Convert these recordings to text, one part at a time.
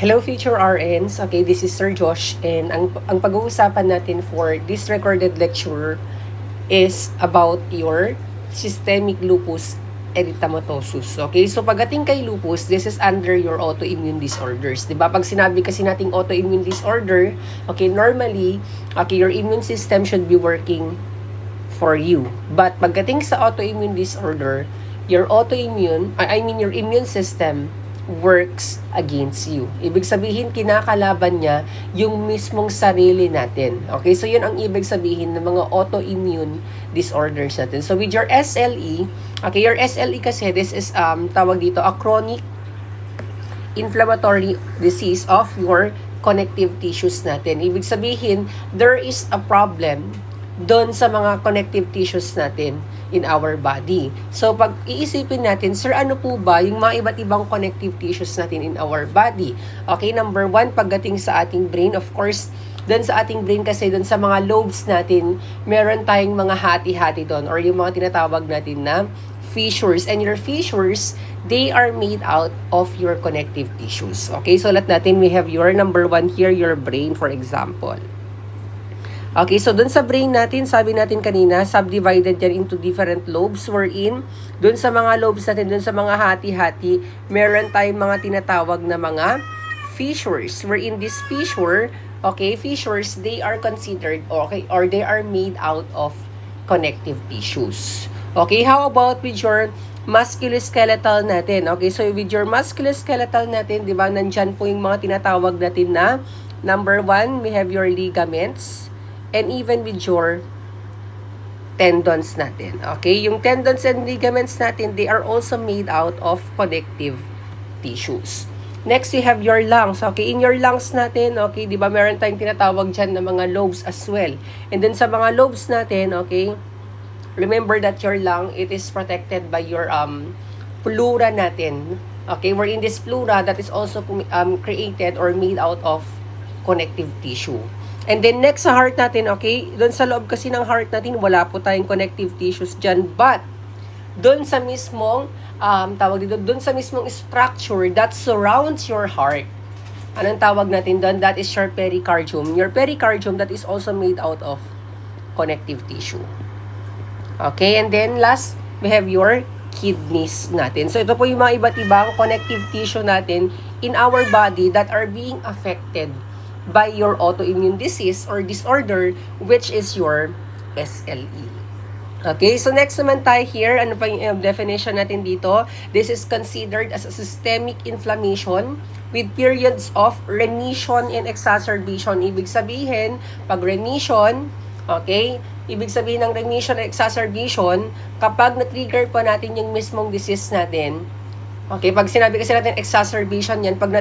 Hello future RNs. Okay, this is Sir Josh and ang pag-uusapan natin for this recorded lecture is about your systemic lupus erythematosus. Okay, so pagdating kay lupus, this is under your autoimmune disorders. 'Di ba? Pag sinabi kasi nating autoimmune disorder, okay, normally, okay, your immune system should be working for you. But pagdating sa autoimmune disorder, your your immune system works against you. Ibig sabihin, kinakalaban niya yung mismong sarili natin. Okay, so yun ang ibig sabihin ng mga autoimmune disorders natin. So with your SLE, okay, your SLE kasi, this is, tawag dito, a chronic inflammatory disease of your connective tissues natin. Ibig sabihin, there is a problem doon sa mga connective tissues natin in our body. So, pag iisipin natin, sir, ano po ba yung mga iba't ibang connective tissues natin in our body? Okay, number one, pagdating sa ating brain, of course, doon sa ating brain kasi, doon sa mga lobes natin, meron tayong mga hati-hati doon or yung mga tinatawag natin na fissures. And your fissures, they are made out of your connective tissues. Okay, so let natin, we have your number one here, your brain, for example. Okay, so dun sa brain natin, sabi natin kanina, subdivided yan into different lobes wherein, dun sa mga lobes natin, dun sa mga hati-hati, meron tayong mga tinatawag na mga fissures. Wherein this fissure, okay, fissures, they are considered, okay, or they are made out of connective tissues. Okay, how about with your musculoskeletal natin? Okay, so with your musculoskeletal natin, di ba, nandyan po yung mga tinatawag natin na, number one, we have your ligaments, and even with your tendons natin. Okay? Yung tendons and ligaments natin, they are also made out of connective tissues. Next, you have your lungs. Okay? In your lungs natin, okay, di ba meron tayong tinatawag dyan na mga lobes as well. And then sa mga lobes natin, okay, remember that your lung, it is protected by your pleura natin. Okay? Wherein this pleura, that is also created or made out of connective tissue. And then next sa heart natin, okay, doon sa loob kasi ng heart natin, wala po tayong connective tissues dyan. But, doon sa mismong, tawag dito, doon sa mismong structure that surrounds your heart, anong tawag natin doon? That is your pericardium. Your pericardium, that is also made out of connective tissue. Okay, and then last, we have your kidneys natin. So, ito po yung mga iba't ibang connective tissue natin in our body that are being affected by your autoimmune disease or disorder, which is your SLE. Okay, so next naman tayo here, ano pa yung definition natin dito? This is considered as a systemic inflammation with periods of remission and exacerbation. Ibig sabihin, pag remission, okay, ibig sabihin ng remission and exacerbation, kapag na-trigger pa natin yung mismong disease natin, okay, pag sinabi kasi natin exacerbation yan, pag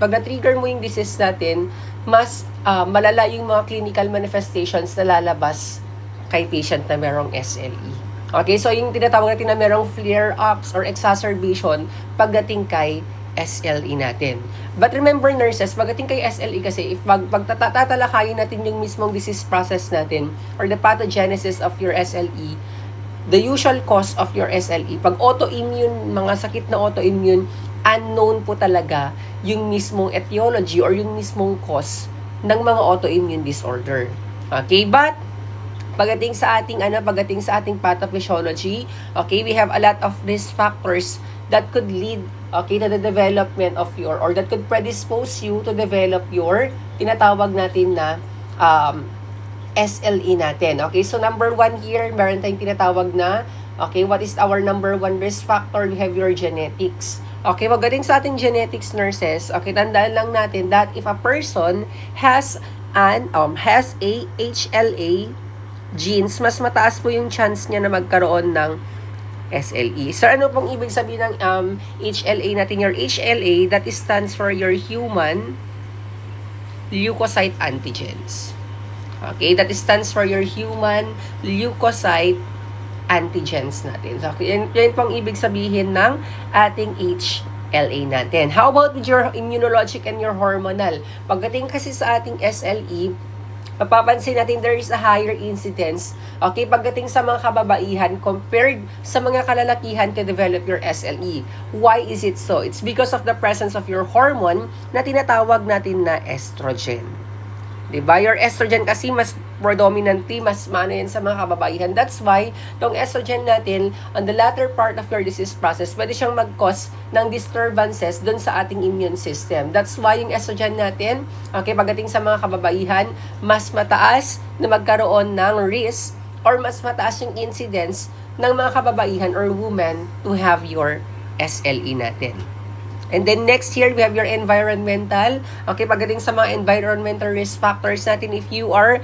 na-trigger mo yung disease natin, mas malala yung mga clinical manifestations na lalabas kay patient na merong SLE. Okay, so yung tinatawag natin na merong flare-ups or exacerbation pagdating kay SLE natin. But remember nurses, pagdating kay SLE kasi, if pagtatalakayin natin yung mismong disease process natin or the pathogenesis of your SLE, the usual cause of your SLE, pag autoimmune, mga sakit na autoimmune, unknown po talaga yung mismong etiology or yung mismong cause ng mga autoimmune disorder. Okay, but pagdating sa ating pathophysiology, okay, we have a lot of risk factors that could lead, okay, to the development of your, or that could predispose you to develop your tinatawag natin na SLE natin. Okay, so number one here, meron tayong tinatawag na, okay, what is our number one risk factor? We have your genetics. Okay, magaling sa ating genetics nurses, okay, tandaan lang natin that if a person has a HLA genes, mas mataas po yung chance niya na magkaroon ng SLE. So, ano pong ibig sabihin ng HLA natin? Your HLA, that stands for your human leukocyte antigens. Okay, that stands for your human leukocyte antigens natin. So, yan pong ibig sabihin ng ating HLA natin. How about with your immunologic and your hormonal? Pagdating kasi sa ating SLE, mapapansin natin there is a higher incidence, okay, pagdating sa mga kababaihan compared sa mga kalalakihan to develop your SLE. Why is it so? It's because of the presence of your hormone na tinatawag natin na estrogen. Diba? Your estrogen kasi mas predominantly, mas maano yan sa mga kababaihan. That's why, tong estrogen natin, on the latter part of your disease process, pwede siyang mag-cause ng disturbances dun sa ating immune system. That's why yung estrogen natin, okay, pagdating sa mga kababaihan, mas mataas na magkaroon ng risk or mas mataas yung incidence ng mga kababaihan or women to have your SLE natin. And then next here, we have your environmental. Okay, pagdating sa mga environmental risk factors natin, if you have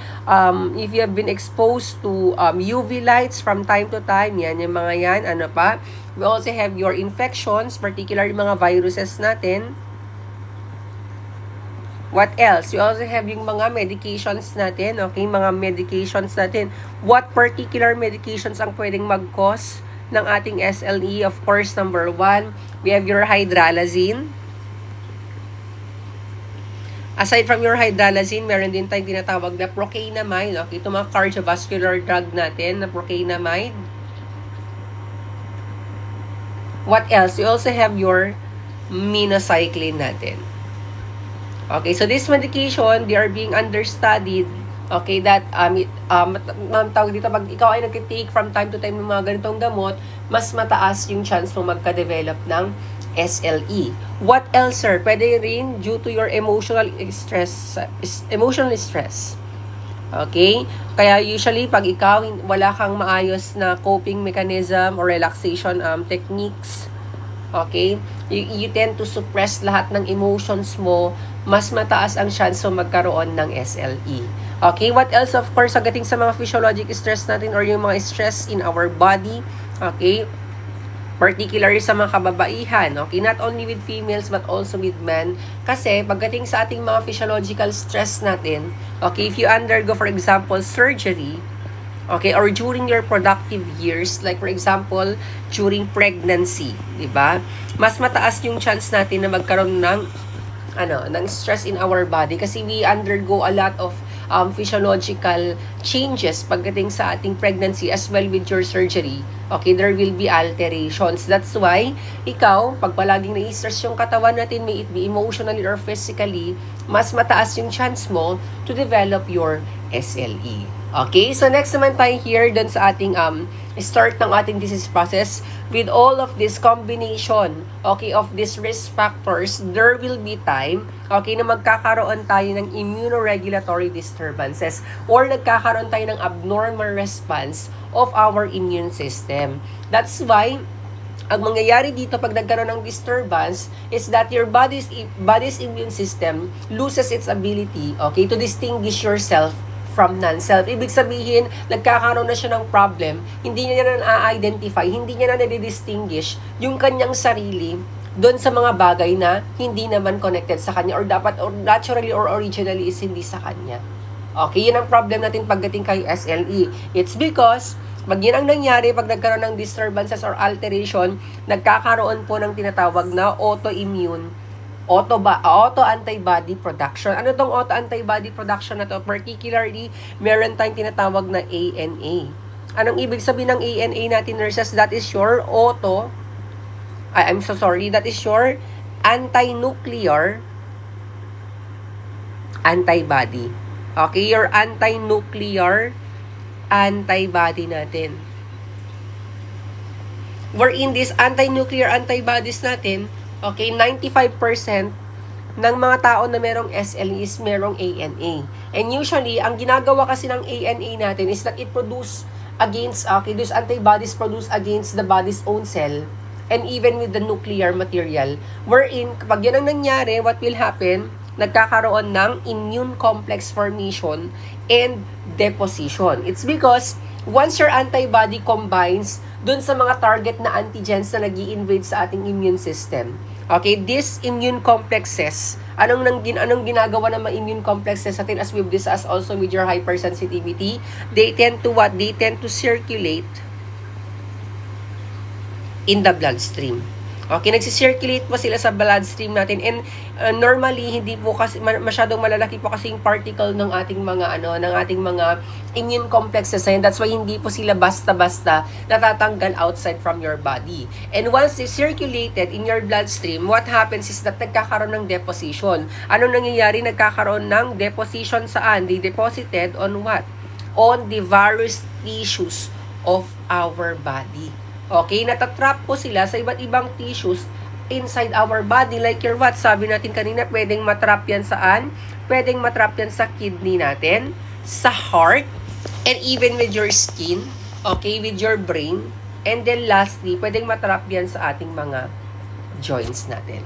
been exposed to UV lights from time to time, yan, yung mga yan, ano pa. We also have your infections, particularly mga viruses natin. What else? We also have yung mga medications natin, okay, mga medications natin. What particular medications ang pwedeng mag-cause ng ating SLE? Of course, number 1, we have your hydralazine. Aside from your hydralazine, meron din tayong tinatawag na procainamide. Okay, ito mga cardiovascular drug natin na procainamide. What else? We also have your minocycline natin. Okay, so this medication, they are being understudied. Okay, that tawag dito, pag ikaw ay nag-take from time to time ng mga ganitong gamot, mas mataas yung chance mo magka-develop ng SLE. What else, sir? Pwede rin due to your emotional stress. Okay? Kaya usually, pag ikaw wala kang maayos na coping mechanism or relaxation techniques, okay, you tend to suppress lahat ng emotions mo, mas mataas ang chance mo magkaroon ng SLE. Okay, what else? Of course, pagdating sa mga physiologic stress natin or yung mga stress in our body, okay, particularly sa mga kababaihan, okay, not only with females but also with men, kasi pagdating sa ating mga physiological stress natin, okay, if you undergo, for example, surgery, okay, or during your productive years, like for example, during pregnancy, di ba? Mas mataas yung chance natin na magkaroon ng stress in our body kasi we undergo a lot of physiological changes pagdating sa ating pregnancy as well with your surgery. Okay, there will be alterations. That's why, ikaw, pag palaging na-stress yung katawan natin, may it be emotionally or physically, mas mataas yung chance mo to develop your SLE. Okay, so next naman tayo here dun sa ating start ng ating disease process. With all of this combination, okay, of these risk factors, there will be time, okay, na magkakaroon tayo ng immunoregulatory disturbances or nagkakaroon tayo ng abnormal response of our immune system. That's why, ang mangyayari dito pag nagkaroon ng disturbance is that your body's immune system loses its ability, okay, to distinguish yourself from non-self. Ibig sabihin, nagkakaroon na siya ng problem, hindi niya na na-identify, hindi niya na na-distinguish yung kanyang sarili doon sa mga bagay na hindi naman connected sa kanya or dapat or naturally or originally is hindi sa kanya. Okay, yun ang problem natin pagdating kay SLE. It's because pag yun ang nangyari, pag nagkaroon ng disturbances or alteration, nagkakaroon po ng tinatawag na auto-antibody production. Ano tong auto-antibody production na to? Particularly, meron tayong tinatawag na ANA. Anong ibig sabihin ng ANA natin, nurses? That is your that is your anti-nuclear antibody. Okay, your anti-nuclear antibody natin. Wherein these anti-nuclear antibodies natin, okay, 95% ng mga tao na merong SLE is merong ANA. And usually, ang ginagawa kasi ng ANA natin is that it produce against, okay, those antibodies produce against the body's own cell and even with the nuclear material. Wherein, kapag yan ang nangyari, what will happen? Nagkakaroon ng immune complex formation and deposition. It's because once your antibody combines dun sa mga target na antigens na nag-i-invade sa ating immune system, okay, these immune complexes, anong ginagawa ng mga immune complexes natin as we've discussed also with your hypersensitivity, they tend to what? They tend to circulate in the bloodstream. Okay, nagsisirculate po sila sa bloodstream natin, and normally hindi po kasi masyadong malalaki po kasi yung particle ng ating mga immune complexes, and that's why hindi po sila basta-basta natatanggal outside from your body. And once they circulated in your bloodstream, what happens is that nagkakaroon ng deposition. Ano nangyayari? Nagkakaroon ng deposition saan? They deposited on what? On the various tissues of our body. Okay, natatrap po sila sa iba't ibang tissues inside our body, like your what? Sabi natin kanina, pwedeng matrap yan saan? Pwedeng matrap yan sa kidney natin, sa heart, and even with your skin, okay, with your brain, and then lastly, pwedeng matrap yan sa ating mga joints natin.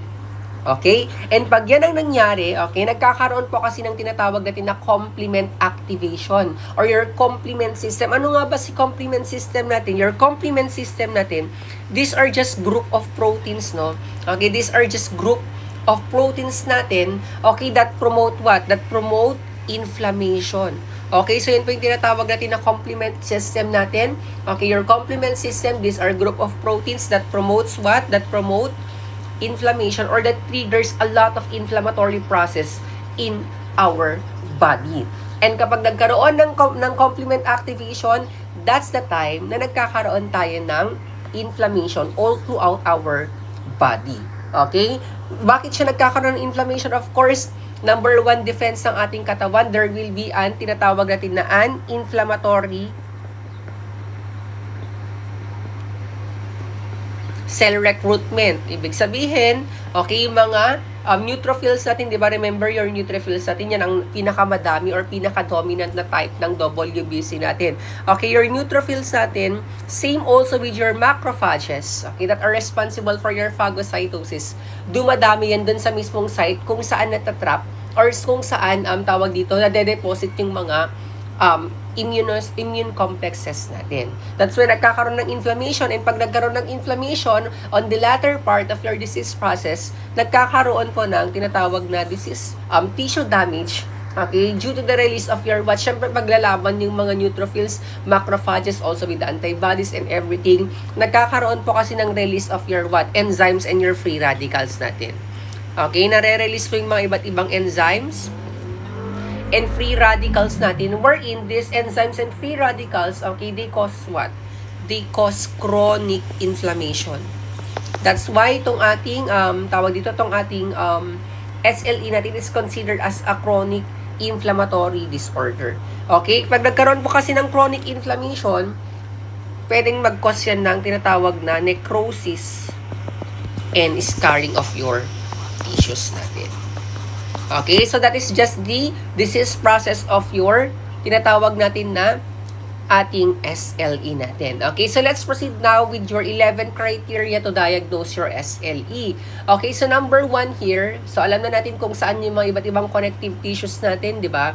Okay? And pag yan ang nangyari, okay, nagkakaroon po kasi ng tinatawag natin na complement activation or your complement system. Ano nga ba si complement system natin? Your complement system natin, these are just group of proteins, no? Okay, these are just group of proteins natin, okay, that promote what? That promote inflammation. Okay, so yun po yung tinatawag natin na complement system natin. Okay, your complement system, these are group of proteins that promotes what? That promote inflammation or that triggers a lot of inflammatory process in our body. And kapag nagkaroon ng complement activation, that's the time na nagkakaroon tayo ng inflammation all throughout our body. Okay? Bakit siya nagkakaroon ng inflammation? Of course, number one defense ng ating katawan, there will be an tinatawag natin na an-inflammatory cell recruitment. Ibig sabihin, okay, yung mga neutrophils natin, di ba? Remember your neutrophils natin, yan ang pinakamadami or pinaka-dominant na type ng WBC natin. Okay, your neutrophils natin, same also with your macrophages, okay, that are responsible for your phagocytosis. Dumadami yan dun sa mismong site kung saan natatrap or kung saan, tawag dito, nade-deposit yung mga immune complexes natin. That's when nagkakaroon ng inflammation, and pag nagkaroon ng inflammation on the latter part of your disease process, nagkakaroon po ng tinatawag na disease tissue damage, okay, due to the release of your what? Syempre paglalaban yung mga neutrophils, macrophages, also with the antibodies and everything, nagkakaroon po kasi ng release of your what? Enzymes and your free radicals natin. Okay, nare-release po yung mga iba't ibang enzymes and free radicals natin, wherein these enzymes and free radicals, okay, they cause what? They cause chronic inflammation. That's why itong ating, tawag dito, itong ating SLE natin is considered as a chronic inflammatory disorder. Okay? Pag nagkaroon po kasi ng chronic inflammation, pwedeng mag-cause yan ng tinatawag na necrosis and scarring of your tissues natin. Okay, so that is just the disease process of your tinatawag natin na ating SLE natin. Okay, so let's proceed now with your 11 criteria to diagnose your SLE. Okay, so number 1 here, so alam na natin kung saan yung mga iba't ibang connective tissues natin, di ba?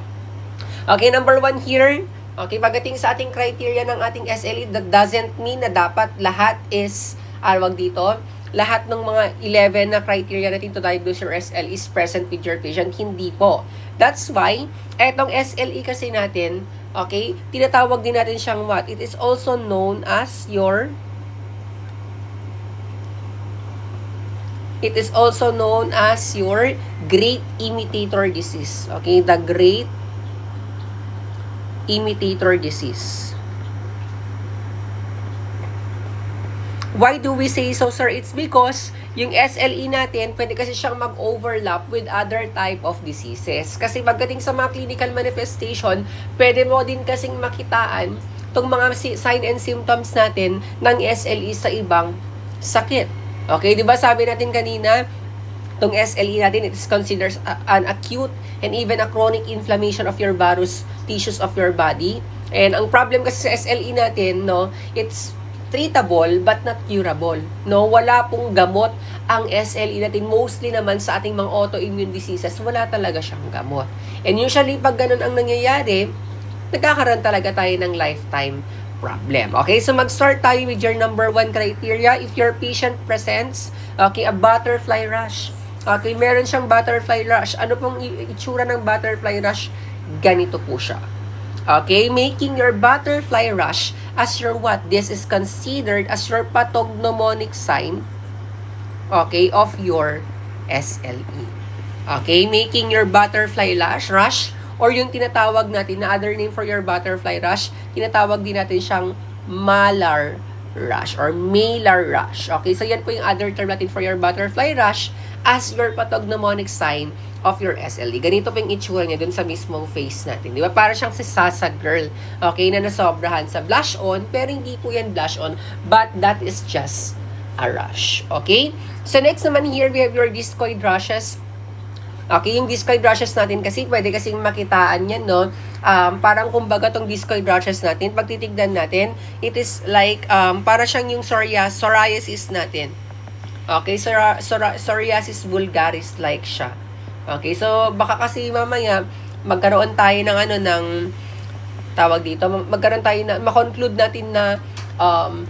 Okay, number 1 here, okay, pagdating sa ating criteria ng ating SLE, that doesn't mean na dapat lahat is, wag dito, lahat ng mga 11 na criteria natin to diagnose your SLE is present with your patient. Hindi po. That's why, etong SLE kasi natin, okay, tinatawag din natin siyang what? It is also known as your great imitator disease. Okay, the great imitator disease. Why do we say so, sir? It's because yung SLE natin, pwede kasi siyang mag-overlap with other type of diseases. Kasi pagdating sa mga clinical manifestation, pwede mo din kasing makitaan itong mga sign and symptoms natin ng SLE sa ibang sakit. Okay, di ba sabi natin kanina, itong SLE natin, it is considered an acute and even a chronic inflammation of your various tissues of your body. And ang problem kasi sa SLE natin, no, it's treatable but not curable. No, wala pong gamot ang SLE natin. Mostly naman sa ating mga autoimmune diseases, wala talaga siyang gamot. And usually pag ganun ang nangyayari, nagkakaroon talaga tayo ng lifetime problem. Okay, so mag-start tayo with your number 1 criteria. If your patient presents, okay, a butterfly rash. Okay, meron siyang butterfly rash. Ano pong itsura ng butterfly rash? Ganito po siya. Okay, making your butterfly rash as your what? This is considered as your pathognomonic sign okay, of your SLE. Okay, making your butterfly rush, or yung tinatawag natin na other name for your butterfly rush, tinatawag din natin siyang malar rush or malar rush. Okay, so yan po yung other term natin for your butterfly rush as your pathognomonic sign of your SLE. Ganito po yung itsura niya dun sa mismong face natin. Di ba? Para siyang si Sasa girl. Okay, na nasobrahan sa blush on, pero hindi po yan blush on, but that is just a rush. Okay? So next naman here, we have your discoid rushes. Okay, yung discoid rushes natin kasi pwede kasing makitaan yan, no? Parang kumbaga tong discoid rushes natin, pag titignan natin, it is like, para siyang yung psoriasis natin. Okay, psoriasis vulgaris like siya. Okay, so baka kasi mamaya, magkaroon tayo ng tawag dito, magkaroon tayo na, makonclude natin na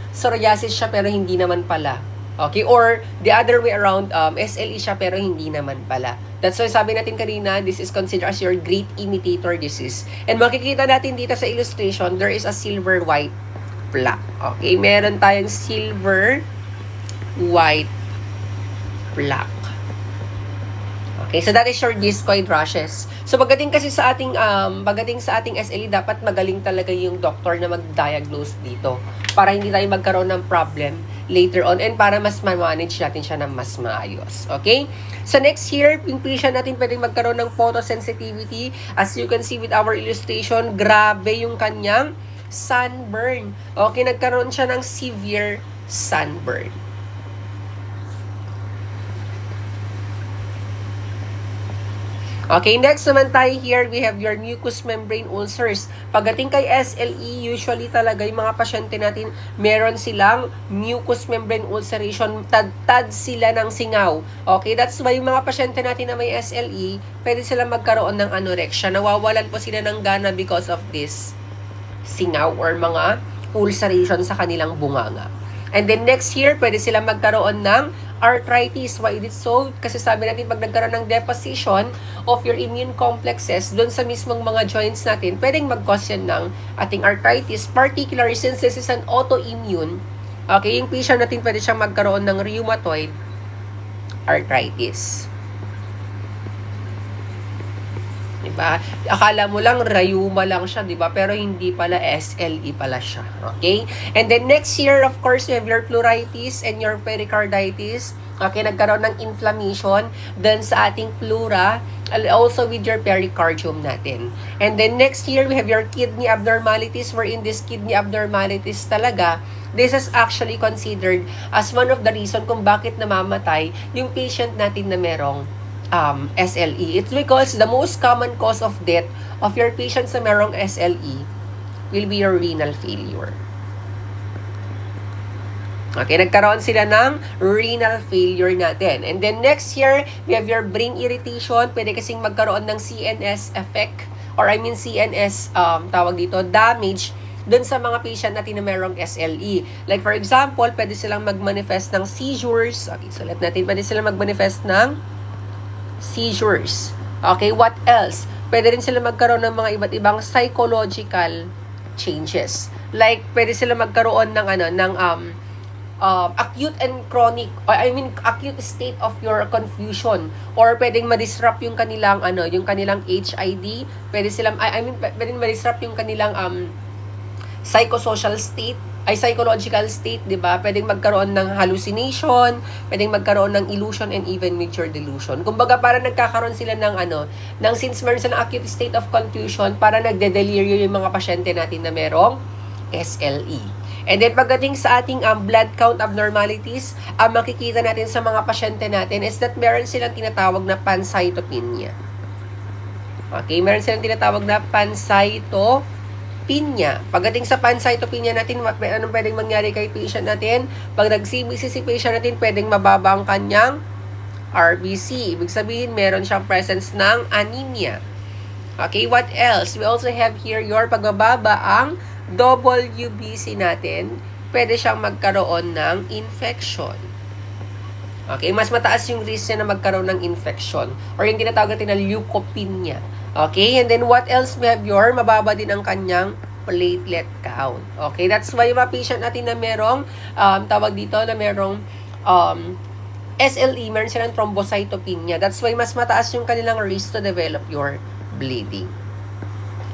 psoriasis siya pero hindi naman pala. Okay, or the other way around, SLE siya pero hindi naman pala. That's why sabi natin kanina, this is considered as your great imitator disease. And makikita natin dito sa illustration, there is a silver white plaque. Okay, meron tayong silver white plaque. Okay, so that is your discoid rushes. So pagdating kasi sa ating SLE, dapat magaling talaga yung doctor na mag-diagnose dito para hindi tayo magkaroon ng problem later on and para mas ma-manage natin siya ng mas maayos. Okay? So next here, yung patient natin pwedeng magkaroon ng photosensitivity. As you can see with our illustration, grabe yung kanyang sunburn. Okay, nagkaroon siya ng severe sunburn. Okay, next naman tayo here, we have your mucous membrane ulcers. Pagdating kay SLE, usually talaga yung mga pasyente natin, meron silang mucous membrane ulceration, tad sila ng singaw. Okay, that's why yung mga pasyente natin na may SLE, pwede sila magkaroon ng anorexia. Nawawalan po sila ng gana because of this singaw or mga ulceration sa kanilang bunganga. And then next year, pwede sila magkaroon ng arthritis. Why is it so? Kasi sabi natin, pag nagkaroon ng deposition of your immune complexes doon sa mismong mga joints natin, pwedeng mag-cause yan ng ating arthritis, particularly since this is an autoimmune. Okay, yung patient natin pwede siyang magkaroon ng rheumatoid arthritis. Diba? Akala mo lang rheuma lang siya, diba? Pero hindi pala, SLE pala siya. Okay? And then next year, of course, you have your pleuritis and your pericarditis. Okay, nagkaroon ng inflammation dun sa ating pleura, also with your pericardium natin. And then next year, we have your kidney abnormalities, wherein this kidney abnormalities talaga, this is actually considered as one of the reason kung bakit namamatay yung patient natin na merong SLE. It's because the most common cause of death of your patients na merong SLE will be your renal failure. Okay, nagkaroon sila ng renal failure natin. And then next year, we have your brain irritation. Pwede kasing magkaroon ng CNS effect or CNS tawag dito, damage dun sa mga patient natin na merong SLE. Like for example, pwede silang mag-manifest ng seizures. Okay, so let natin, pwede silang mag-manifest ng seizures. Okay, what else? Pwede rin sila magkaroon ng mga iba't ibang psychological changes. Like, pwede sila magkaroon ng acute and chronic, acute state of your confusion, or pwedeng ma-disrupt yung kanilang yung kanilang HID. Pwede silang pwedeng ma-disrupt yung kanilang psychosocial state, psychological state, di ba? Pwedeng magkaroon ng hallucination, pwedeng magkaroon ng illusion and even major delusion. Kumbaga, para nagkakaroon sila ng since meron silang acute state of confusion, para nagde-delirium yung mga pasyente natin na merong SLE. And then, pagdating sa ating blood count abnormalities, makikita natin sa mga pasyente natin is that meron silang tinatawag na pancytopenia. Okay, meron silang tinatawag na pancytopenia. Pagdating sa pancytopenia natin, anong pwedeng mangyari kay patient natin? Pag nag-CBC si patient natin, pwedeng mababa ang kanyang RBC. Ibig sabihin, meron siyang presence ng anemia. Okay, what else? We also have here your pagbababa ang WBC natin. Pwede siyang magkaroon ng infection. Okay, mas mataas yung risk niya na magkaroon ng infection or yung tinatawag natin na leukopenia. Okay, and then what else we have your mababa din ang kanyang platelet count. Okay, that's why yung mga patient natin na merong tawag dito na merong SLE, meron silang thrombocytopenia. That's why mas mataas yung kanilang risk to develop your bleeding.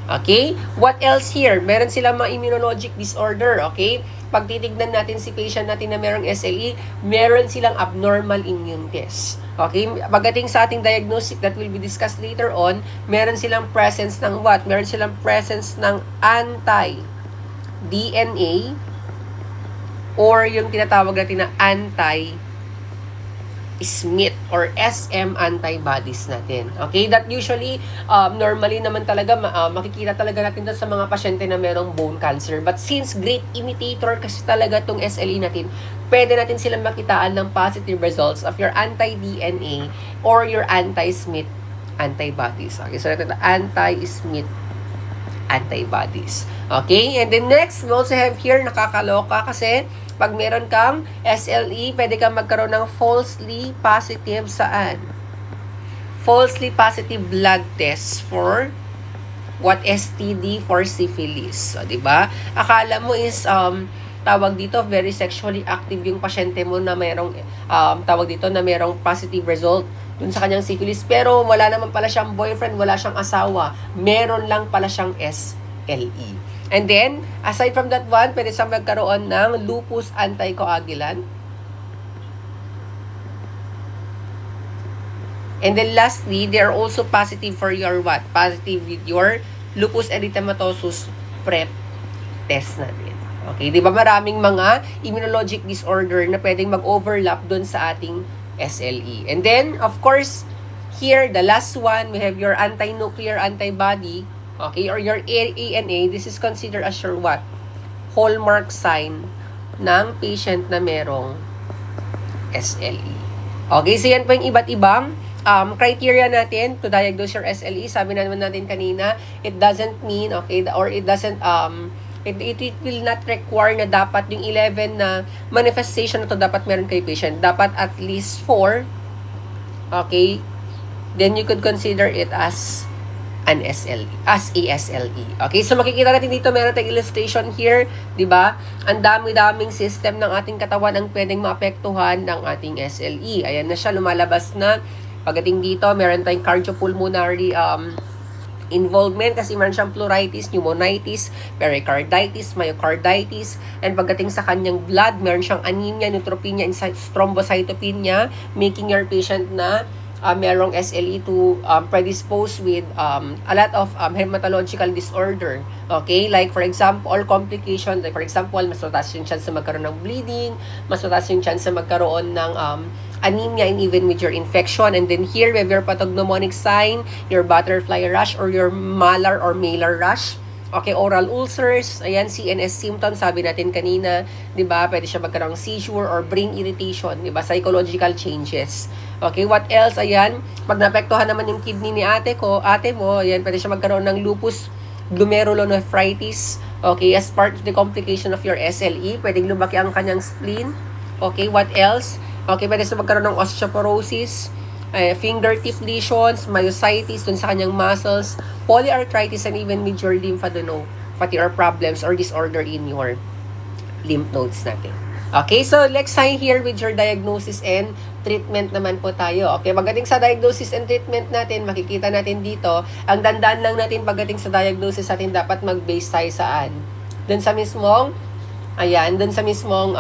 Okay? What else here? Meron silang mga immunologic disorder, okay? Pag titignan natin si patient natin na merong SLE, meron silang abnormal immune test. Okay? Pagdating sa ating diagnostic that will be discussed later on, meron silang presence ng what? Meron silang presence ng anti-DNA or yung tinatawag natin na anti-Smith or SM antibodies natin. Okay? That usually, normally naman talaga, makikita talaga natin sa mga pasyente na merong bone cancer. But since great imitator kasi talaga itong SLE natin, pwede natin silang makitaan ng positive results of your anti-DNA or your anti-Smith antibodies. Okay? So, ito anti-Smith antibodies. Okay? And then next, we also have here, nakakaloka kasi pag meron kang SLE, pwede kang magkaroon ng falsely positive saan? Falsely positive blood test for what? STD for syphilis. So, diba? Akala mo is, tawag dito, very sexually active yung pasyente mo na merong, tawag dito, na merong positive result dun sa kanyang syphilis. Pero wala naman pala siyang boyfriend, wala siyang asawa. Meron lang pala siyang SLE. And then, aside from that one, pwede siyang magkaroon ng lupus anticoagulant. And then lastly, they are also positive for your what? Positive with your lupus erythematosus prep test natin. Okay, di ba maraming mga immunologic disorder na pwedeng mag-overlap dun sa ating SLE. And then, of course, here, the last one, we have your anti-nuclear antibody. Okay, or your ANA, this is considered as your what? Hallmark sign ng patient na merong SLE. Okay, so yan po yung iba't ibang criteria natin to diagnose your SLE. Sabi naman natin kanina, it doesn't mean, okay, or it doesn't, it will not require na dapat yung 11 na manifestation na to dapat meron kay patient. Dapat at least 4, okay, then you could consider it as an SLE, as a SLE. Okay, so makikita natin dito, meron tayong illustration here, di ba? Ang dami-daming system ng ating katawan ang pwedeng maapektuhan ng ating SLE. Ayan na siya, lumalabas na. Pagdating dito, meron tayong cardiopulmonary involvement kasi meron siyang pleuritis, pneumonitis, pericarditis, myocarditis, and pagdating sa kanyang blood, meron siyang anemia, neutropenia, and thrombocytopenia, making your patient na merong SLE to predispose with a lot of hematological disorder. Okay? Like for example, all complications, like for example, mas mataas yung chance na magkaroon ng bleeding, mas mataas yung chance na magkaroon ng anemia and even with your infection. And then here, we have your pathognomonic sign, your butterfly rash or your malar or malar rash. Okay, oral ulcers, ayan, CNS symptoms, sabi natin kanina, di ba, pwede siya magkaroon ng seizure or brain irritation, di ba, psychological changes. Okay, what else, ayan, pag naapektuhan naman yung kidney ni ate mo, ayan, pwede siya magkaroon ng lupus glomerulonephritis, okay, as part of the complication of your SLE, pwedeng lumaki ang kanyang spleen. Okay, what else? Okay, pwede siya magkaroon ng osteoporosis, fingertip lesions, myositis dun sa kanyang muscles, polyarthritis, and even major lymphadenopathy or problems or disorder in your lymph nodes natin. Okay, so let's sign here with your diagnosis and treatment naman po tayo. Okay, pagdating sa diagnosis and treatment natin, makikita natin dito, ang dandaan lang natin pagdating sa diagnosis natin, dapat mag-base tayo saan? Dun sa mismong, ayan, dun sa mismong,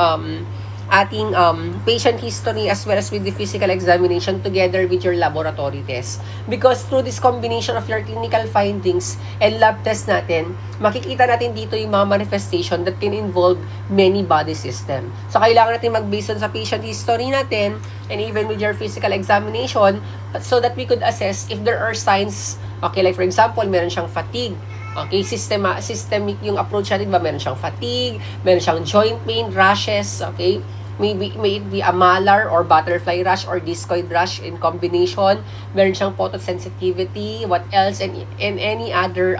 ating patient history as well as with the physical examination together with your laboratory test. Because through this combination of your clinical findings and lab test natin, makikita natin dito yung mga manifestation that can involve many body system. So, kailangan natin mag-base on sa patient history natin and even with your physical examination so that we could assess if there are signs, okay, like for example, meron siyang fatigue. Okay, systemic yung approach natin ba? Meron siyang fatigue, meron siyang joint pain, rashes, okay? May it be a malar or butterfly rash or discoid rash in combination. Meron siyang photosensitivity, what else, and any other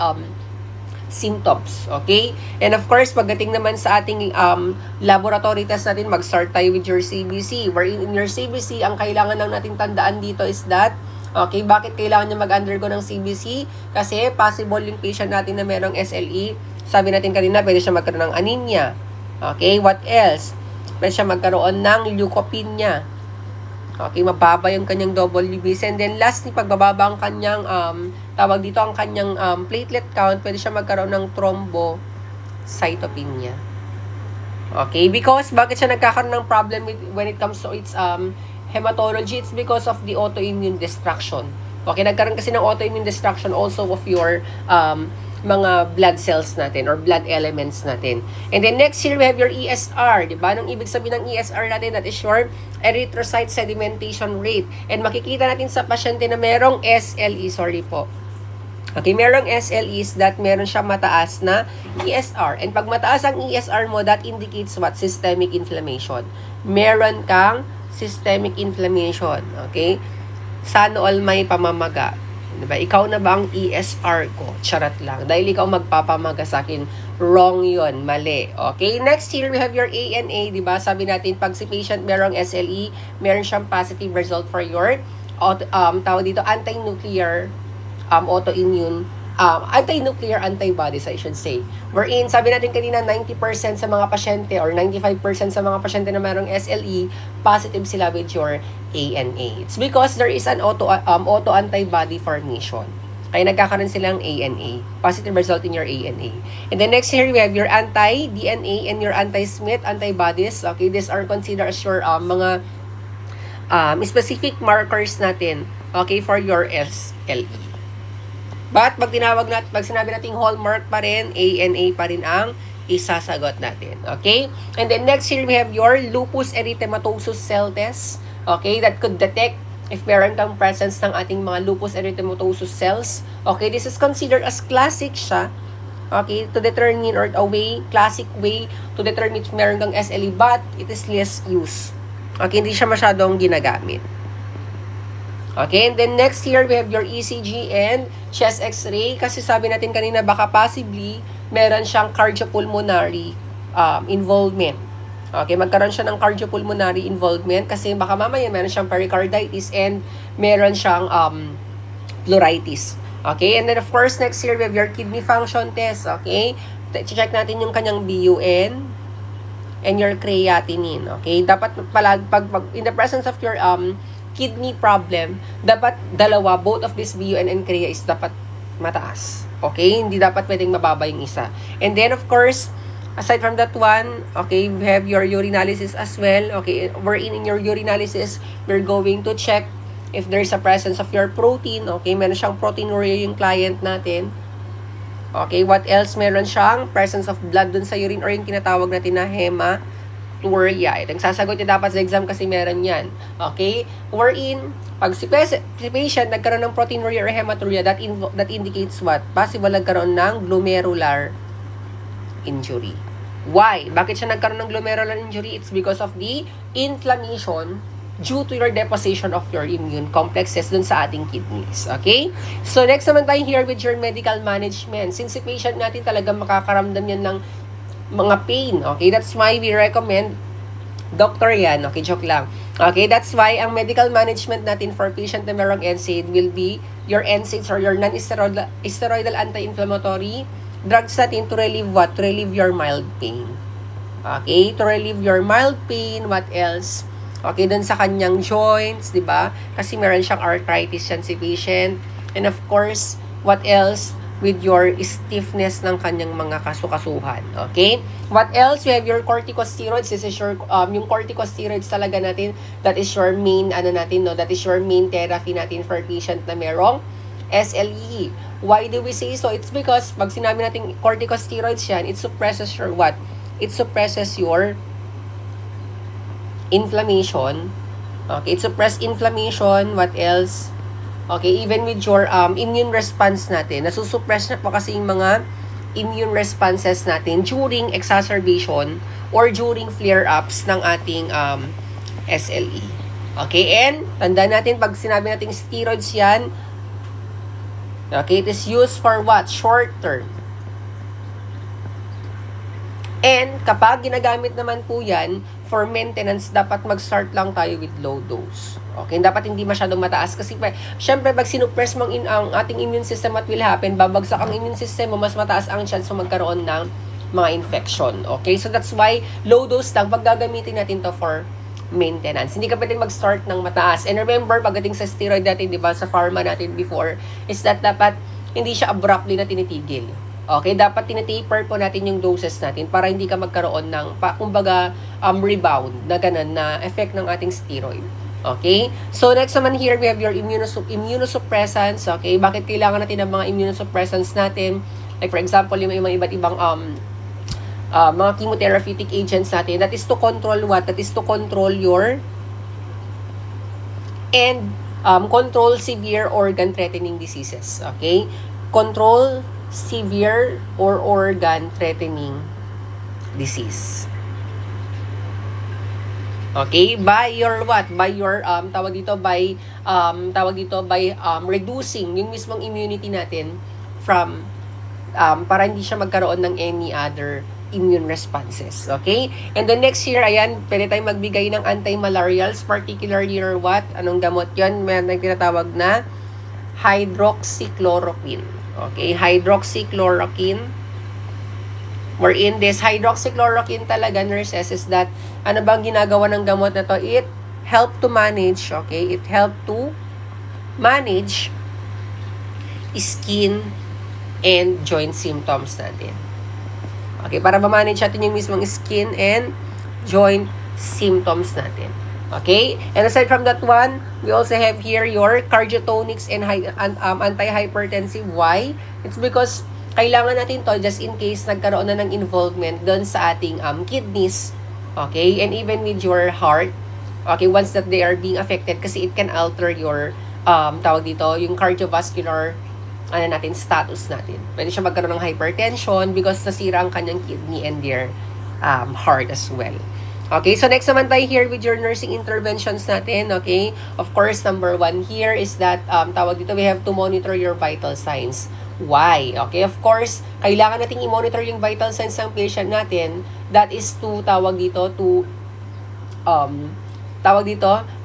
symptoms, okay? And of course, pagdating naman sa ating laboratory test natin, mag-start tayo with your CBC. Wherein in your CBC, ang kailangan lang nating tandaan dito is that, okay, bakit kailangan niya mag-undergo ng CBC? Kasi possible yung patient natin na merong SLE. Sabi natin kanina, pwede siya magkaroon ng anemia. Okay, what else? Pwede siya magkaroon ng leukopenia. Okay, mababa yung kanyang WBC. And then lastly, pagbababa ang kanyang, tawag dito ang kanyang platelet count, pwede siya magkaroon ng thrombocytopenia. Okay, because bakit siya nagkakaroon ng problem when it comes to its hematology? It's because of the autoimmune destruction. Okay, nagkaroon kasi ng autoimmune destruction also of your mga blood cells natin or blood elements natin. And then next here we have your ESR, di ba? Anong ibig sabihin ng ESR natin? That is your erythrocyte sedimentation rate. And makikita natin sa pasyente na merong SLE, sorry po. Okay, merong SLE is that meron siyang mataas na ESR. And pag mataas ang ESR mo, that indicates what? Systemic inflammation. Meron kang systemic inflammation. Okay? Sana all may pamamaga. Diba? Ikaw na ba ang ESR ko? Charot lang. Dahil ikaw magpapamaga sa akin, wrong yon, mali. Okay? Next here, we have your ANA. Diba? Sabi natin, pag si patient merong SLE, meron siyang positive result for your tawag dito, anti-nuclear autoimmune, anti-nuclear antibodies, I should say. Wherein, sabi natin kanina, 90% sa mga pasyente or 95% sa mga pasyente na mayroong SLE, positive sila with your ANA. It's because there is an auto-antibody formation. Kaya nagkakaroon silang ANA. Positive result in your ANA. And then next here, we have your anti-DNA and your anti-Smith antibodies. Okay, these are considered as your mga specific markers natin, okay, for your SLE. But pag sinabi nating hallmark pa rin, ANA pa rin ang isasagot natin. Okay? And then next here we have your lupus erythematosus cell test. Okay? That could detect if meron kang presence ng ating mga lupus erythematosus cells. Okay? This is considered as classic siya. Okay? To determine or a way, classic way to determine if meron kang SLE, but it is less used. Okay? Hindi siya masyadong ginagamit. Okay, and then next here, we have your ECG and chest x-ray. Kasi sabi natin kanina, baka possibly, meron siyang cardiopulmonary involvement. Okay, magkaroon siya ng cardiopulmonary involvement kasi baka mamaya meron siyang pericarditis and meron siyang pleuritis. Okay, and then of course, next here, we have your kidney function test. Okay, check natin yung kanyang BUN and your creatinine. Okay, dapat pag in the presence of your kidney problem, dapat dalawa, both of this BUN and CREA is dapat mataas. Okay? Hindi dapat pwedeng mababa yung isa. And then, of course, aside from that one, okay, we have your urinalysis as well. Okay? Wherein in your urinalysis, we're going to check if there's a presence of your protein. Okay? Meron siyang proteinuria yung client natin. Okay? What else? Meron siyang presence of blood dun sa urine or yung tinatawag natin na hematuria. Itong sasagot niya dapat sa exam kasi meron yan. Okay? Wherein, pag si patient nagkaroon ng proteinuria or hematuria, that indicates what? Possible nagkaroon ng glomerular injury. Why? Bakit siya nagkaroon ng glomerular injury? It's because of the inflammation due to your deposition of your immune complexes dun sa ating kidneys. Okay? So, next naman tayo here with your medical management. Since si patient natin talagang makakaramdam yan ng mga pain. Okay, that's why we recommend doctor yan. Okay, joke lang. Okay, that's why ang medical management natin for patient na merong NSAID will be your NSAIDs or your non-steroidal anti-inflammatory drugs natin to relieve what? To relieve your mild pain. Okay, to relieve your mild pain. What else? Okay, dun sa kanyang joints, di ba? Kasi meron siyang arthritis yan si patient. And of course, what else? With your stiffness ng kanyang mga kasukasuhan. Okay? What else? We have your corticosteroids. This is your, yung corticosteroids talaga natin, that is your main, that is your main therapy natin for patient na merong SLE. Why do we say so? It's because, pag sinabi natin corticosteroids yan, it suppresses your what? It suppresses your inflammation. Okay? It suppresses inflammation. What else? Okay, even with your immune response natin, nasusuppress na po kasi yung mga immune responses natin during exacerbation or during flare-ups ng ating SLE. Okay, and tandaan natin, pag sinabi natin steroids yan, okay, it is used for what? Short term. And kapag ginagamit naman po yan, for maintenance, dapat mag-start lang tayo with low dose. Okay, dapat hindi masyadong mataas kasi syempre pag sinuppress mo ang ating immune system, what will happen? Babagsak ang immune system mo, mas mataas ang chance mo magkaroon ng mga infection. Okay, so that's why low dose lang pag gagamitin natin to for maintenance. Hindi ka pwedeng mag-start ng mataas. And remember, pagdating sa steroid natin, di ba, sa pharma natin before, is that dapat hindi siya abruptly na tinitigil. Okay, dapat tinitaper po natin yung doses natin para hindi ka magkaroon ng, kumbaga, rebound na ganun na effect ng ating steroid. Okay? So, next naman here, we have your immunosuppressants. Okay? Bakit kailangan natin ng mga immunosuppressants natin? Like, for example, yung mga iba't ibang mga chemotherapeutic agents natin. That is to control what? That is to control your and control severe organ-threatening diseases. Okay? Control severe or organ-threatening disease. Okay? By your what? By your, by reducing yung mismong immunity natin from, para hindi siya magkaroon ng any other immune responses. Okay? And the next here, ayan, pwede tayong magbigay ng anti-malarials, particularly your what? Anong gamot yun? May tinatawag na hydroxychloroquine. Okay? Hydroxychloroquine. Wherein this hydroxychloroquine talaga, nurses, is that, ano bang ginagawa ng gamot na to? It help to manage, okay? It help to manage skin and joint symptoms natin. Okay, para ma-manage natin yung mismong skin and joint symptoms natin. Okay? And aside from that one, we also have here your cardiotonics and antihypertensive. Why? It's because kailangan natin to just in case nagkaroon na ng involvement doon sa ating kidneys. Okay? And even with your heart. Okay? Once that they are being affected kasi it can alter your, yung cardiovascular status natin. Pwede siya magkaroon ng hypertension because nasira ang kanyang kidney and their heart as well. Okay, so next naman tayo here with your nursing interventions natin, okay? Of course, number 1 here is that, we have to monitor your vital signs. Why? Okay, of course, kailangan nating i-monitor yung vital signs ng patient natin. That is to,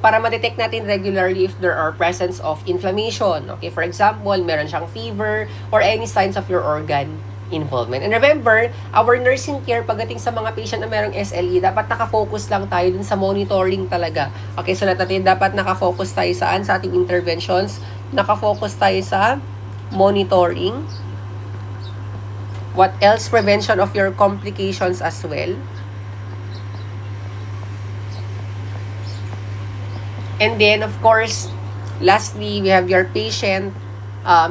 para ma-detect natin regularly if there are presence of inflammation. Okay, for example, meron siyang fever or any signs of your organ involvement. And remember, our nursing care pagdating sa mga patient na merong SLE, dapat nakafocus lang tayo dun sa monitoring talaga. Okay, so natin dapat nakafocus tayo saan sa ating interventions, nakafocus tayo sa monitoring. What else? Prevention of your complications as well. And then, of course, lastly, we have your patient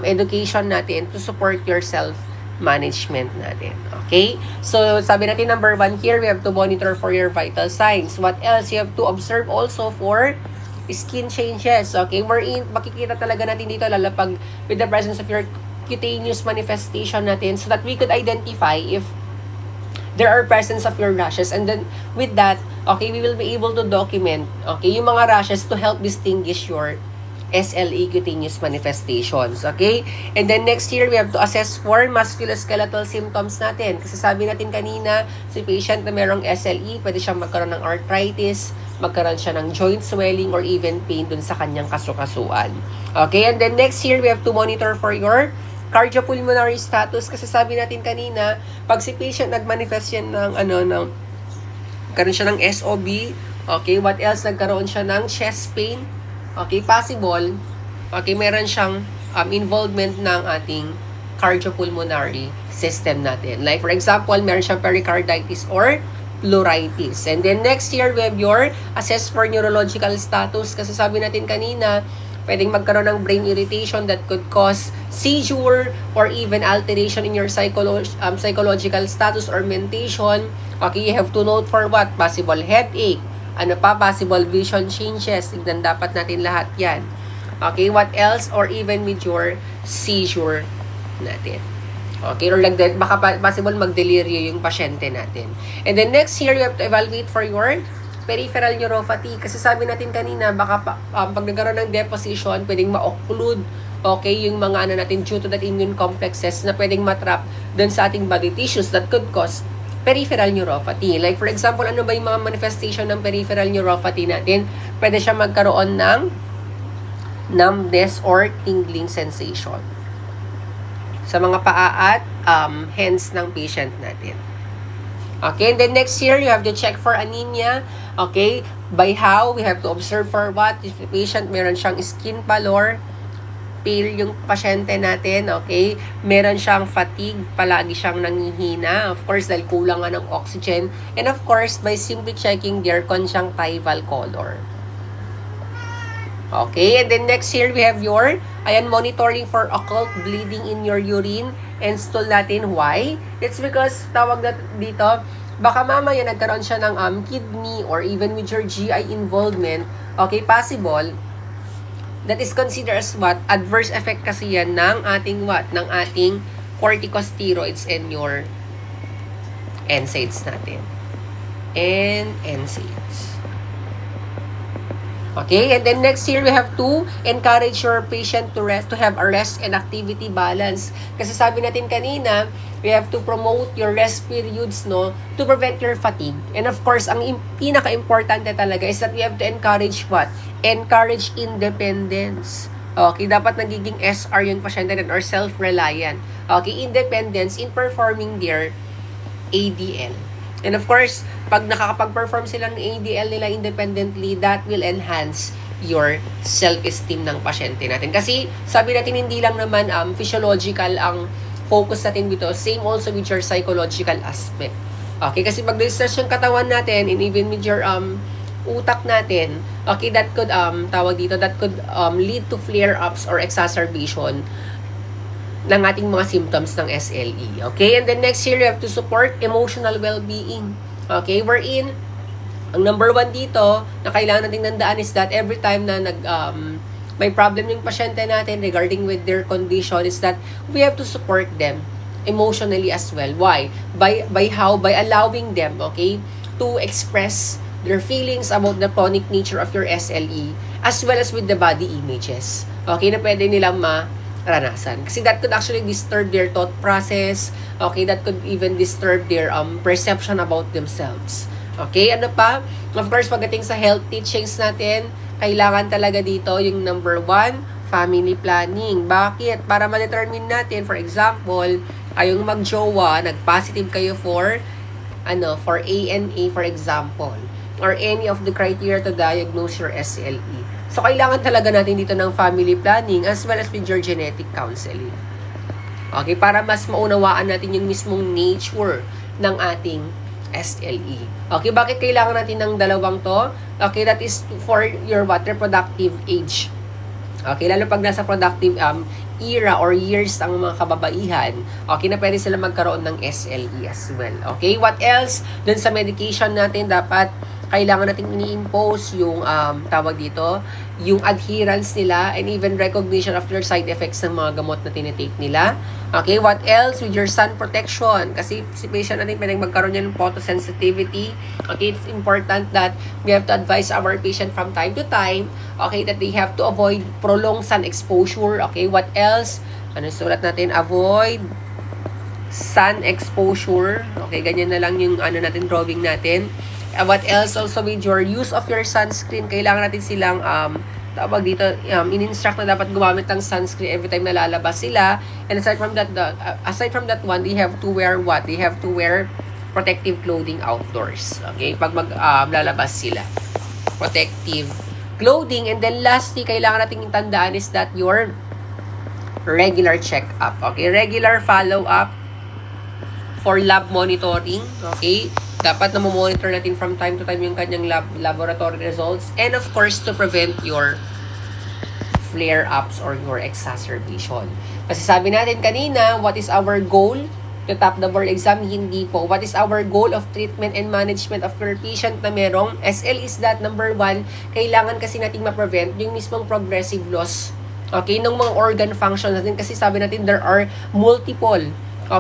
education natin to support your self-management natin. Okay? So, sabi natin number 1 here, we have to monitor for your vital signs. What else? You have to observe also for skin changes. Okay? Wherein, makikita talaga natin dito, lalapag with the presence of your cutaneous manifestation natin so that we could identify if there are presence of your rashes. And then, with that, okay, we will be able to document, okay, yung mga rashes to help distinguish your SLE cutaneous manifestations, okay? And then next here, we have to assess for musculoskeletal symptoms natin. Kasi sabi natin kanina, si patient na merong SLE, pwede siyang magkaroon ng arthritis, magkaroon siya ng joint swelling, or even pain dun sa kanyang kasukasuan. Okay, and then next here, we have to monitor for your cardiopulmonary status. Kasi sabi natin kanina, pag si patient nagmanifest yan ng, nagkaroon siya ng SOB, okay, what else? Nagkaroon siya ng chest pain, okay, possible, okay, meron siyang involvement ng ating cardiopulmonary system natin. Like, for example, meron siyang pericarditis or pleuritis. And then next year, we have your assess for neurological status. Kasi sabi natin kanina, pwedeng magkaroon ng brain irritation that could cause seizure or even alteration in your psychological status or mentation. Okay, you have to note for what? Possible headache. Ano pa? Possible vision changes. Tignan dapat natin lahat yan. Okay, what else? Or even with your seizure natin. Okay, or like that, baka possible mag-deliryo yung pasyente natin. And then next here, you have to evaluate for your peripheral neuropathy. Kasi sabi natin kanina, baka pag nagkaroon ng deposition, pwedeng ma-occlude, okay, yung mga natin due to that immune complexes na pwedeng matrap dun sa ating body tissues that could cause peripheral neuropathy. Like for example, ano ba yung mga manifestation ng peripheral neuropathy natin? Pwede siya magkaroon ng numbness or tingling sensation sa mga paa at hands ng patient natin. Okay, and then next here, you have to check for anemia. Okay, By how? We have to observe for what? If the patient meron siyang skin pallor, pale yung pasyente natin, okay? Meron siyang fatigue, palagi siyang nanghihina. Of course, dahil kulang nga ng oxygen. And of course, by simply checking their conjunctival color. Okay, and then next here, we have your, monitoring for occult bleeding in your urine and stool natin. Why? It's because, tawag na dito, baka mamaya nagkaroon siya ng kidney or even with your GI involvement, okay, possible, that is considered as what? Adverse effect kasi yan ng ating what? Ng ating corticosteroids and your NSAIDs natin. And NSAIDs. Okay, and then next here, we have to encourage your patient to rest, to have a rest and activity balance. Kasi sabi natin kanina, we have to promote your rest periods, no, to prevent your fatigue. And of course, ang pinaka-importante talaga is that we have to encourage what? Encourage independence. Okay, dapat nagiging SR yung pasyente or self-reliant. Okay, independence in performing their ADL. And of course, pag nakakapag-perform sila ng ADL nila independently, that will enhance your self-esteem ng pasyente natin. Kasi sabi natin hindi lang naman physiological ang focus natin dito, same also with your psychological aspect. Okay, kasi pag distress yung katawan natin and even with your utak natin, okay, that could that could lead to flare-ups or exacerbation ng ating mga symptoms ng SLE. Okay? And then next here, you have to support emotional well-being. Okay? Wherein, ang number 1 dito, na kailangan natin nandaan is that every time na may problem yung pasyente natin regarding with their condition is that we have to support them emotionally as well. Why? By how? By allowing them, okay, to express their feelings about the chronic nature of your SLE as well as with the body images. Okay? Na pwede nilang ranasan. Kasi that could actually disturb their thought process. Okay, that could even disturb their perception about themselves. Okay, ano pa? Of course, pagdating sa health teachings natin, kailangan talaga dito yung number 1, family planning. Bakit? Para ma-determine natin, for example, kayong mag-jowa, nag-positive kayo for ANA, for example, or any of the criteria to diagnose your SLE. So, kailangan talaga natin dito ng family planning as well as with your genetic counseling. Okay, para mas maunawaan natin yung mismong nature ng ating SLE. Okay, bakit kailangan natin ng dalawang to? Okay, that is for your reproductive age. Okay, lalo pag nasa productive era or years ang mga kababaihan, okay, na pwede sila magkaroon ng SLE as well. Okay, what else? Dun sa medication natin, dapat kailangan natin ini-impose yung tawag dito, yung adherence nila and even recognition of their side effects ng mga gamot na tinitake nila. Okay, what else? With your sun protection. Kasi si patient natin pwedeng magkaroon yan ng photosensitivity. Okay, it's important that we have to advise our patient from time to time, okay, that they have to avoid prolonged sun exposure. Okay, what else? Ano sulat natin? Avoid sun exposure. Okay, ganyan na lang yung natin, drawing natin. What else? Also with your use of your sunscreen, kailangan natin silang tawag dito, in-instruct na dapat gumamit ng sunscreen every time na lalabas sila. And aside from that one, they have to wear what? They have to wear protective clothing outdoors. Okay? Pag lalabas sila. Protective clothing. And then lastly, kailangan natin tandaan is that your regular check-up. Okay? Regular follow-up for lab monitoring. Okay? Dapat na monitor natin from time to time yung kanyang laboratory results. And of course, to prevent your flare-ups or your exacerbation. Kasi sabi natin kanina, what is our goal to top the board exam? Hindi po. What is our goal of treatment and management of your patient na merong SL is that number 1, kailangan kasi natin ma-prevent yung mismong progressive loss, okay, ng mga organ function natin. Kasi sabi natin, there are multiple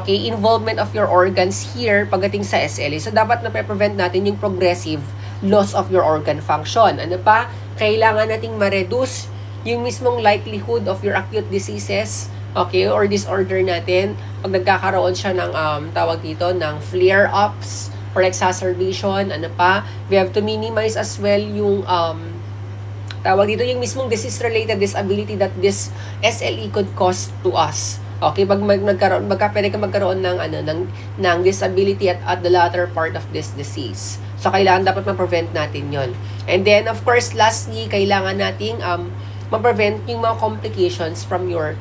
involvement of your organs here pagdating sa SLE. So, dapat na prevent natin yung progressive loss of your organ function. Ano pa? Kailangan nating ma-reduce yung mismong likelihood of your acute diseases, okay, or disorder natin pag nagkakaroon siya ng tawag dito, ng flare-ups or exacerbation. Ano pa? We have to minimize as well yung tawag dito, yung mismong disease-related disability that this SLE could cause to us. Okay, pag pwede ka magkaroon ng disability at the latter part of this disease. So, kailangan dapat ma-prevent natin yon. And then, of course, lastly, kailangan nating ma-prevent yung mga complications from your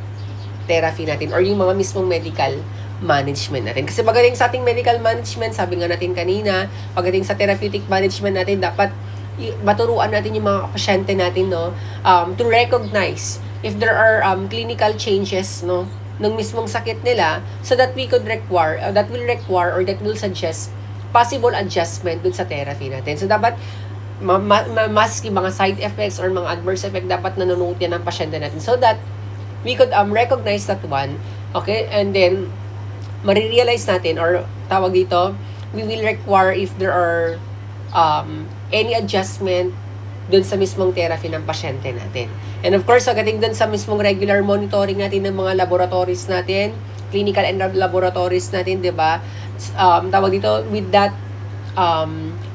therapy natin or yung mga mismong medical management natin. Kasi pagdating sa ating medical management, sabi nga natin kanina, pagdating sa therapeutic management natin, dapat maturuan natin yung mga pasyente natin, no, to recognize if there are clinical changes, no, ng mismong sakit nila, so that we could require, that will suggest possible adjustment dun sa therapy natin. So, dapat maski mga side effects or mga adverse effect, dapat nanonood yan ng pasyente natin so that we could recognize that one, okay, and then marirealize natin or tawag dito, we will require if there are any adjustment dun sa mismong therapy ng pasyente natin. And of course, pagdating dun sa mismong regular monitoring natin ng mga laboratories natin, clinical and laboratories natin, di ba? Tawag dito, with that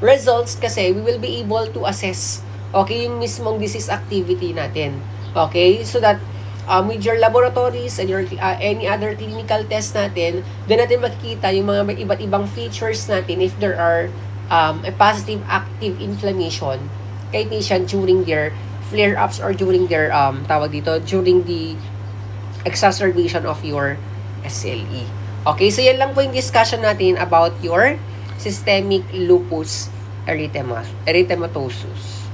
results kasi, we will be able to assess, okay, yung mismong disease activity natin. Okay? So that with your laboratories and your any other clinical test natin, doon natin makikita yung mga iba't ibang features natin if there are a positive active inflammation kay patient during their flare-ups or during their tawag dito, during the exacerbation of your SLE. Okay, so yan lang po yung discussion natin about your systemic lupus erythematosus.